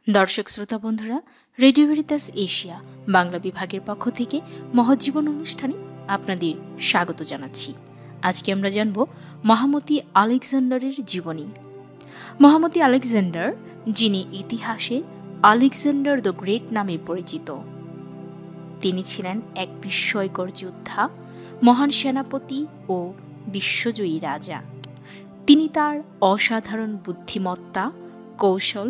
দর্শক শ্রোতা বন্ধুরা, রেডিও ভেরিতাস এশিয়া বাংলা বিভাগের পক্ষ থেকে মহজ্জীবন অনুষ্ঠানে আপনাদের স্বাগত জানাচ্ছি। আজকে আমরা জানব মহামতি আলেকজান্ডারের জীবনী। মহামতি আলেকজান্ডার, যিনি ইতিহাসে আলেকজান্ডার দ্য গ্রেট নামে পরিচিত, তিনি ছিলেন এক বিস্ময়কর যোদ্ধা, মহান সেনাপতি ও বিশ্বজয়ী রাজা। তিনি তার অসাধারণ বুদ্ধিমত্তা, কৌশল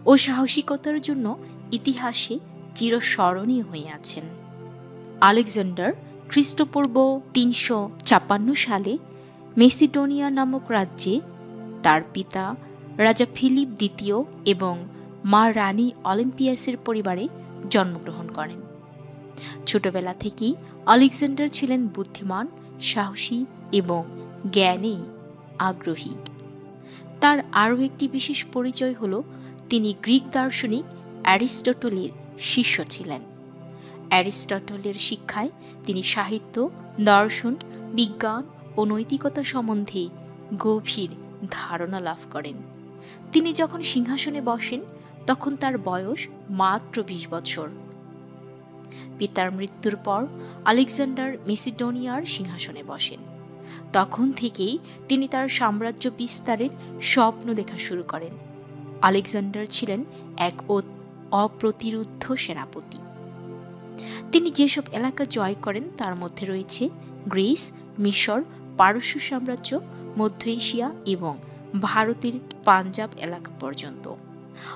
ও সাহসিকতার জন্য ইতিহাসে চিরস্মরণীয় হয়ে আছেন। আলেকজান্ডার খ্রিস্টপূর্ব ৩৫৬ সালে মেসিডোনিয়া নামক রাজ্যে তার পিতা রাজা ফিলিপ দ্বিতীয় এবং মা রানী অলিম্পিয়াসের পরিবারে জন্মগ্রহণ করেন। ছোটবেলা থেকেই আলেকজান্ডার ছিলেন বুদ্ধিমান, সাহসী এবং জ্ঞানে আগ্রহী। তার আরও একটি বিশেষ পরিচয় হল তিনি গ্রিক দার্শনিক অ্যারিস্টটলের শিষ্য ছিলেন। অ্যারিস্টটলের শিক্ষায় তিনি সাহিত্য, দর্শন, বিজ্ঞান ও নৈতিকতা সম্বন্ধে গভীর ধারণা লাভ করেন। তিনি যখন সিংহাসনে বসেন তখন তার বয়স মাত্র ২০ বছর। পিতার মৃত্যুর পর আলেকজান্ডার মেসিডোনিয়ার সিংহাসনে বসেন। তখন থেকেই তিনি তার সাম্রাজ্য বিস্তারের স্বপ্ন দেখা শুরু করেন। আলেকজান্ডার ছিলেন এক অপ্রতিরোধ্য সেনাপতি। তিনি যেসব এলাকা জয় করেন তার মধ্যে রয়েছে গ্রিস, মিশর, পারস্য সাম্রাজ্য, মধ্য এশিয়া এবং ভারতের পাঞ্জাব এলাকা পর্যন্ত।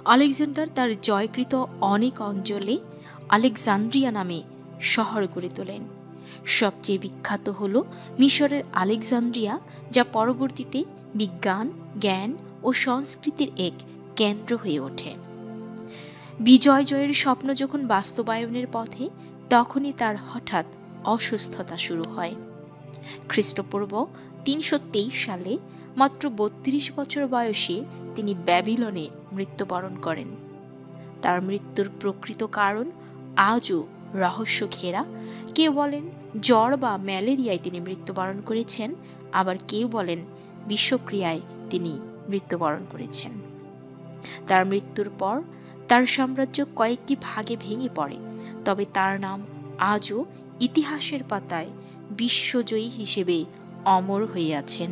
আলেকজান্ডার তার জয়কৃত অনেক অঞ্চলে আলেকজান্দ্রিয়া নামে শহর গড়ে তোলেন। সবচেয়ে বিখ্যাত হল মিশরের আলেকজান্দ্রিয়া, যা পরবর্তীতে বিজ্ঞান, জ্ঞান ও সংস্কৃতির এক কেন্দ্র হয়ে ওঠে। বিজয় জয়ের স্বপ্ন যখন বাস্তবায়নের পথে, তখনই তার হঠাৎ অসুস্থতা শুরু হয়। খ্রিস্টপূর্ব ৩২৩ সালে মাত্র ৩২ বছর বয়সে তিনি ব্যাবিলনে মৃত্যুবরণ করেন। তার মৃত্যুর প্রকৃত কারণ আজও রহস্য ঘেরা। কেউ বলেন জ্বর বা ম্যালেরিয়ায় তিনি মৃত্যুবরণ করেছেন, আবার কেউ বলেন বিষক্রিয়ায় তিনি মৃত্যুবরণ করেছেন। তার মৃত্যুর পর তার সাম্রাজ্য কয়েকটি ভাগে ভেঙে পড়ে, তবে তার নাম আজও ইতিহাসের পাতায় বিশ্বজয়ী হিসেবে অমর হয়ে আছেন।